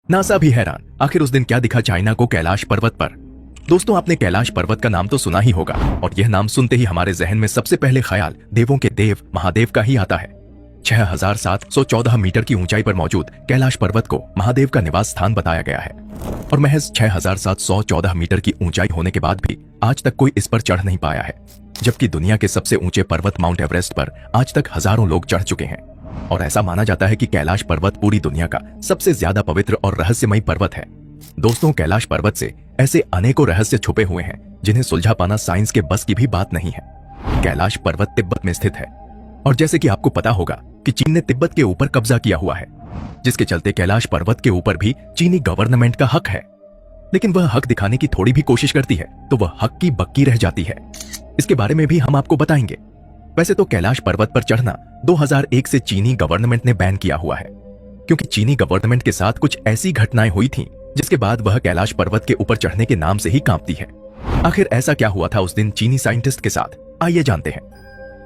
NASA भी हैरान, आखिर उस दिन क्या दिखा चाइना को कैलाश पर्वत पर। दोस्तों, आपने कैलाश पर्वत का नाम तो सुना ही होगा और यह नाम सुनते ही हमारे जहन में सबसे पहले ख्याल देवों के देव महादेव का ही आता है। 6714 मीटर की ऊंचाई पर मौजूद कैलाश पर्वत को महादेव का निवास स्थान बताया गया है और महज 6714 मीटर की ऊंचाई होने के बाद भी आज तक कोई इस पर चढ़ नहीं पाया है, जबकि दुनिया के सबसे ऊंचे पर्वत माउंट एवरेस्ट पर आज तक हजारों लोग चढ़ चुके हैं। और ऐसा माना जाता है कि कैलाश पर्वत पूरी दुनिया का सबसे ज्यादा पवित्र और रहस्यमयी पर्वत है। दोस्तों, कैलाश पर्वत से ऐसे अनेकों रहस्य छुपे हुए हैं जिन्हें सुलझा पाना साइंस के बस की भी बात नहीं है। कैलाश पर्वत तिब्बत में स्थित है और जैसे कि आपको पता होगा कि चीन ने तिब्बत के ऊपर कब्जा किया हुआ है, जिसके चलते कैलाश पर्वत के ऊपर भी चीनी गवर्नमेंट का हक है। लेकिन वह हक दिखाने की थोड़ी भी कोशिश करती है तो वह हक की बक्की रह जाती है। इसके बारे में भी हम आपको बताएंगे। वैसे तो कैलाश पर्वत पर चढ़ना 2001 से चीनी गवर्नमेंट ने बैन किया हुआ है, क्योंकि चीनी गवर्नमेंट के साथ कुछ ऐसी घटनाएं हुई थीं जिसके बाद वह कैलाश पर्वत के ऊपर चढ़ने के नाम से ही कांपती है। आखिर ऐसा क्या हुआ था उस दिन चीनी साइंटिस्ट के साथ, आइए जानते हैं।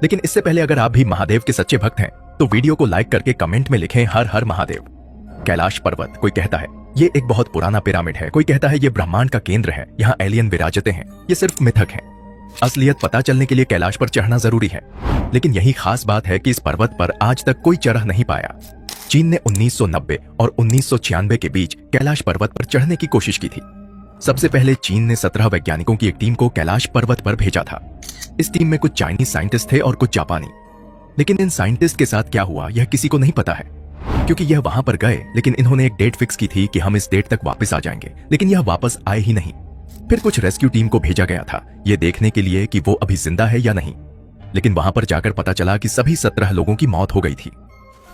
लेकिन इससे पहले अगर आप भी महादेव के सच्चे भक्त हैं तो वीडियो को लाइक करके कमेंट में लिखें हर हर महादेव। कैलाश पर्वत, कोई कहता है ये एक बहुत पुराना पिरामिड है, कोई कहता है ये ब्रह्मांड का केंद्र है, यहाँ एलियन विराजते हैं। ये सिर्फ मिथक है। असलियत पता चलने के लिए कैलाश पर चढ़ना जरूरी है। लेकिन यही खास बात है कि इस पर्वत पर आज तक कोई चढ़ नहीं पाया। चीन ने 1990 और 1996 के बीच कैलाश पर्वत पर चढ़ने की कोशिश की थी। सबसे पहले चीन ने 17 वैज्ञानिकों की एक टीम को कैलाश पर्वत पर भेजा था। इस टीम में कुछ चाइनीज साइंटिस्ट थे और कुछ जापानी। लेकिन इन साइंटिस्ट के साथ क्या हुआ यह किसी को नहीं पता है, क्योंकि यह वहां पर गए लेकिन इन्होंने एक डेट फिक्स की थी कि हम इस डेट तक वापस आ जाएंगे, लेकिन यह वापस आए ही नहीं। फिर कुछ रेस्क्यू टीम को भेजा गया था यह देखने के लिए कि वो अभी जिंदा है या नहीं, लेकिन वहां पर जाकर पता चला कि सभी 17 लोगों की मौत हो गई थी।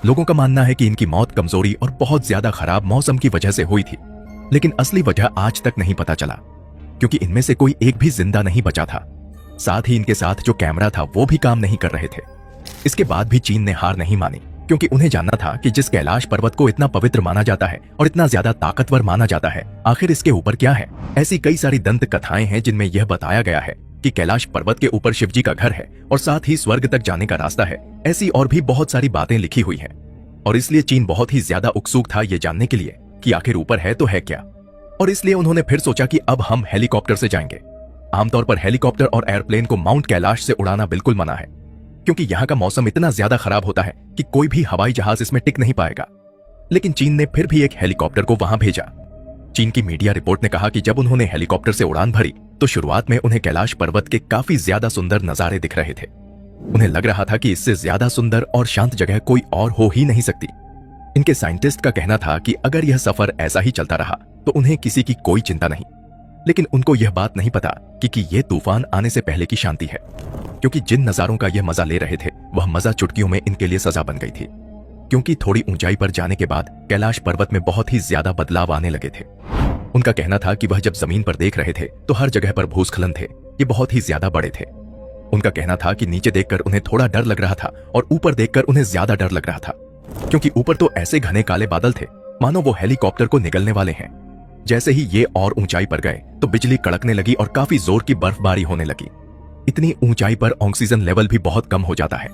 लोगों का मानना है कि इनकी मौत कमजोरी और बहुत ज्यादा खराब मौसम की वजह से हुई थी, लेकिन असली वजह आज तक नहीं पता चला, क्योंकि इनमें से कोई एक भी जिंदा नहीं बचा था। साथ ही इनके साथ जो कैमरा था वो भी काम नहीं कर रहे थे। इसके बाद भी चीन ने हार नहीं मानी, क्योंकि उन्हें जानना था कि जिस कैलाश पर्वत को इतना पवित्र माना जाता है और इतना ज्यादा ताकतवर माना जाता है, आखिर इसके ऊपर क्या है। ऐसी कई सारी दंत कथाएं हैं जिनमें यह बताया गया है कि कैलाश पर्वत के ऊपर शिवजी का घर है और साथ ही स्वर्ग तक जाने का रास्ता है। ऐसी और भी बहुत सारी बातें लिखी हुई हैं और इसलिए चीन बहुत ही ज्यादा उत्सुक था ये जानने के लिए कि आखिर ऊपर है तो है क्या। और इसलिए उन्होंने फिर सोचा कि अब हम हेलीकॉप्टर से जाएंगे। आमतौर पर हेलीकॉप्टर और एयरप्लेन को माउंट कैलाश से उड़ाना बिल्कुल मना है, क्योंकि यहाँ का मौसम इतना ज्यादा खराब होता है कि कोई भी हवाई जहाज इसमें टिक नहीं पाएगा। लेकिन चीन ने फिर भी एक हेलीकॉप्टर को वहां भेजा। चीन की मीडिया रिपोर्ट ने कहा कि जब उन्होंने हेलीकॉप्टर से उड़ान भरी तो शुरुआत में उन्हें कैलाश पर्वत के काफी ज्यादा सुंदर नजारे दिख रहे थे। उन्हें लग रहा था कि इससे ज्यादा सुंदर और शांत जगह कोई और हो ही नहीं सकती। इनके साइंटिस्ट का कहना था कि अगर यह सफर ऐसा ही चलता रहा तो उन्हें किसी की कोई चिंता नहीं। लेकिन उनको यह बात नहीं पता कि यह तूफान आने से पहले की शांति है, क्योंकि जिन नजारों का यह मजा ले रहे थे वह मजा चुटकियों में इनके लिए सजा बन गई थी। क्योंकि थोड़ी ऊंचाई पर जाने के बाद कैलाश पर्वत में बहुत ही ज्यादा बदलाव आने लगे थे। उनका कहना था कि वह जब जमीन पर देख रहे थे तो हर जगह पर भूस्खलन थे, ये बहुत ही ज्यादा बड़े थे। उनका कहना था कि नीचे देखकर उन्हें थोड़ा डर लग रहा था और ऊपर देखकर उन्हें ज्यादा डर लग रहा था, क्योंकि ऊपर तो ऐसे घने काले बादल थे मानो वो हेलीकॉप्टर को निगलने वाले हैं। जैसे ही ये और ऊंचाई पर गए तो बिजली कड़कने लगी और काफी जोर की बर्फबारी होने लगी। इतनी ऊंचाई पर ऑक्सीजन लेवल भी बहुत कम हो जाता है,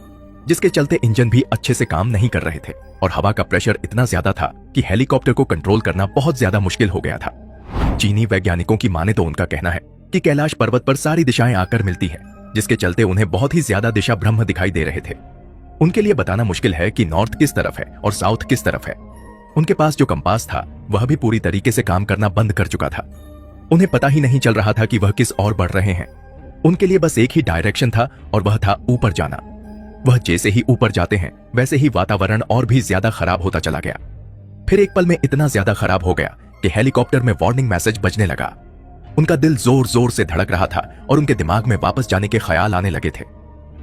जिसके चलते इंजन भी अच्छे से काम नहीं कर रहे थे और हवा का प्रेशर इतना ज्यादा था कि हेलीकॉप्टर को कंट्रोल करना बहुत ज्यादा मुश्किल हो गया था। चीनी वैज्ञानिकों की माने तो उनका कहना है कि कैलाश पर्वत पर सारी दिशाएं आकर मिलती है, जिसके चलते उन्हें बहुत ही ज्यादा दिशा भ्रम दिखाई दे रहे थे। उनके लिए बताना मुश्किल है कि नॉर्थ किस तरफ है और साउथ किस तरफ है। उनके पास जो कंपास था वह भी पूरी तरीके से काम करना बंद कर चुका था। उन्हें पता ही नहीं चल रहा था कि वह किस ओर बढ़ रहे हैं। उनके लिए बस एक ही डायरेक्शन था और वह था ऊपर जाना। वह जैसे ही ऊपर जाते हैं वैसे ही वातावरण और भी ज्यादा खराब होता चला गया। फिर एक पल में इतना ज्यादा खराब हो गया कि हेलीकॉप्टर में वार्निंग मैसेज बजने लगा। उनका दिल जोर जोर से धड़क रहा था और उनके दिमाग में वापस जाने के ख्याल आने लगे थे।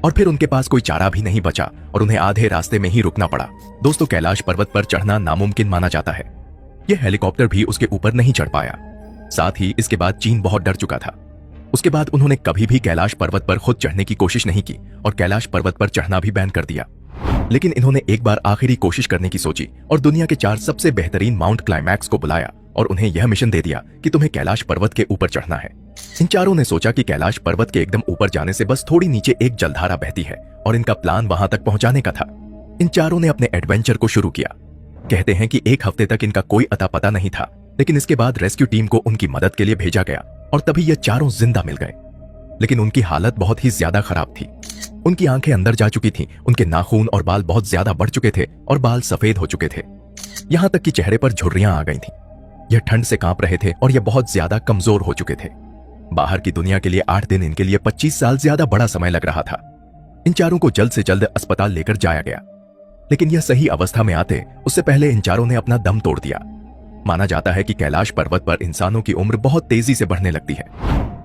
और फिर उनके पास कोई चारा भी नहीं बचा और उन्हें आधे रास्ते में ही रुकना पड़ा। दोस्तों, कैलाश पर्वत पर चढ़ना नामुमकिन माना जाता है। यह हेलीकॉप्टर भी उसके ऊपर नहीं चढ़ पाया। साथ ही इसके बाद चीन बहुत डर चुका था। उसके बाद उन्होंने कभी भी कैलाश पर्वत पर खुद चढ़ने की कोशिश नहीं की और कैलाश पर्वत पर चढ़ना भी बैन कर दिया। लेकिन इन्होंने एक बार आखिरी कोशिश करने की सोची और दुनिया के 4 सबसे बेहतरीन माउंट क्लाइमैक्स को बुलाया और उन्हें यह मिशन दे दिया कि तुम्हें कैलाश पर्वत के ऊपर चढ़ना है। इन चारों ने सोचा कि कैलाश पर्वत के एकदम ऊपर जाने से बस थोड़ी नीचे एक जलधारा बहती है और इनका प्लान वहां तक पहुंचाने का था। इन चारों ने अपने एडवेंचर को शुरू किया। कहते हैं कि एक हफ्ते तक इनका कोई अता पता नहीं था, लेकिन इसके बाद रेस्क्यू टीम को उनकी मदद के लिए भेजा गया और तभी ये चारों जिंदा मिल गए। लेकिन उनकी हालत बहुत ही ज्यादा खराब थी। उनकी आंखें अंदर जा चुकी थीं, उनके नाखून और बाल बहुत ज्यादा बढ़ चुके थे और बाल सफेद हो चुके थे। यहां तक कि चेहरे पर झुर्रियां आ गई थीं। यह ठंड से कांप रहे थे और यह बहुत ज्यादा कमजोर हो चुके थे। बाहर की दुनिया के लिए 8 दिन इनके लिए 25 साल ज्यादा बड़ा समय लग रहा था। इन चारों को जल्द से जल्द अस्पताल लेकर जाया गया, लेकिन यह सही अवस्था में आते उससे पहले इन चारों ने अपना दम तोड़ दिया। माना जाता है कि कैलाश पर्वत पर इंसानों की उम्र बहुत तेजी से बढ़ने लगती है।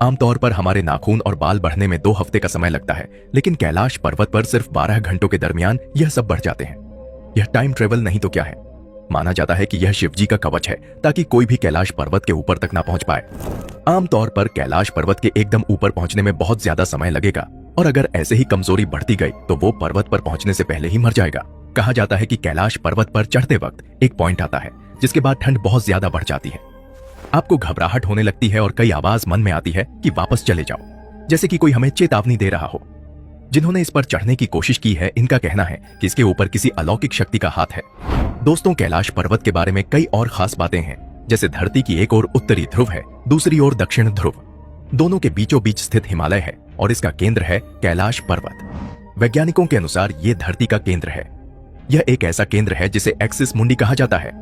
आमतौर पर हमारे नाखून और बाल बढ़ने में 2 हफ्ते का समय लगता है, लेकिन कैलाश पर्वत पर सिर्फ 12 घंटों के दरमियान यह सब बढ़ जाते हैं। यह टाइम ट्रेवल नहीं तो क्या है। माना जाता है कि यह शिवजी का कवच है ताकि कोई भी कैलाश पर्वत के ऊपर तक ना पहुंच पाए। आमतौर पर कैलाश पर्वत के एकदम ऊपर पहुंचने में बहुत ज्यादा समय लगेगा और अगर ऐसे ही कमजोरी बढ़ती गई तो वो पर्वत पर पहुंचने से पहले ही मर जाएगा। कहा जाता है कि कैलाश पर्वत पर चढ़ते वक्त एक पॉइंट आता है जिसके बाद ठंड बहुत ज्यादा बढ़ जाती है। आपको घबराहट होने लगती है और कई आवाज मन में आती है कि वापस चले जाओ, जैसे कि कोई हमें चेतावनी दे रहा हो। जिन्होंने इस पर चढ़ने की कोशिश की है इनका कहना है कि इसके ऊपर किसी अलौकिक शक्ति का हाथ है। दोस्तों, कैलाश पर्वत के बारे में कई और खास बातें हैं, जैसे धरती की एक ओर उत्तरी ध्रुव है, दूसरी ओर दक्षिण ध्रुव। दोनों के बीचों बीच स्थित हिमालय है और इसका केंद्र है कैलाश पर्वत। वैज्ञानिकों के अनुसार ये धरती का केंद्र है। यह एक ऐसा केंद्र है जिसे एक्सिस मुंडी कहा जाता है।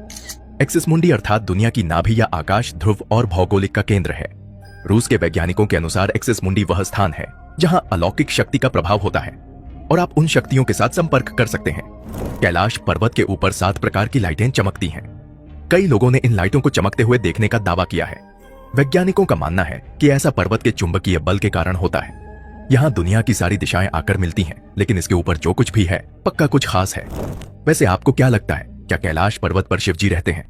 एक्सिस मुंडी अर्थात दुनिया की नाभि या आकाश ध्रुव और भौगोलिक का केंद्र है। रूस के वैज्ञानिकों के अनुसार एक्सिस मुंडी वह स्थान है जहां अलौकिक शक्ति का प्रभाव होता है और आप उन शक्तियों के साथ संपर्क कर सकते हैं। कैलाश पर्वत के ऊपर 7 प्रकार की लाइटें चमकती हैं। कई लोगों ने इन लाइटों को चमकते हुए देखने का दावा किया है। वैज्ञानिकों का मानना है कि ऐसा पर्वत के चुंबकीय बल के कारण होता है। यहाँ दुनिया की सारी दिशाएं आकर मिलती हैं, लेकिन इसके ऊपर जो कुछ भी है पक्का कुछ खास है। वैसे आपको क्या लगता है, क्या कैलाश पर्वत पर शिवजी रहते हैं?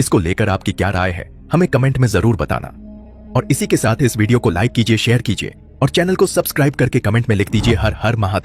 इसको लेकर आपकी क्या राय है, हमें कमेंट में जरूर बताना। और इसी के साथ इस वीडियो को लाइक कीजिए, शेयर कीजिए और चैनल को सब्सक्राइब करके कमेंट में लिख दीजिए हर हर महादेव।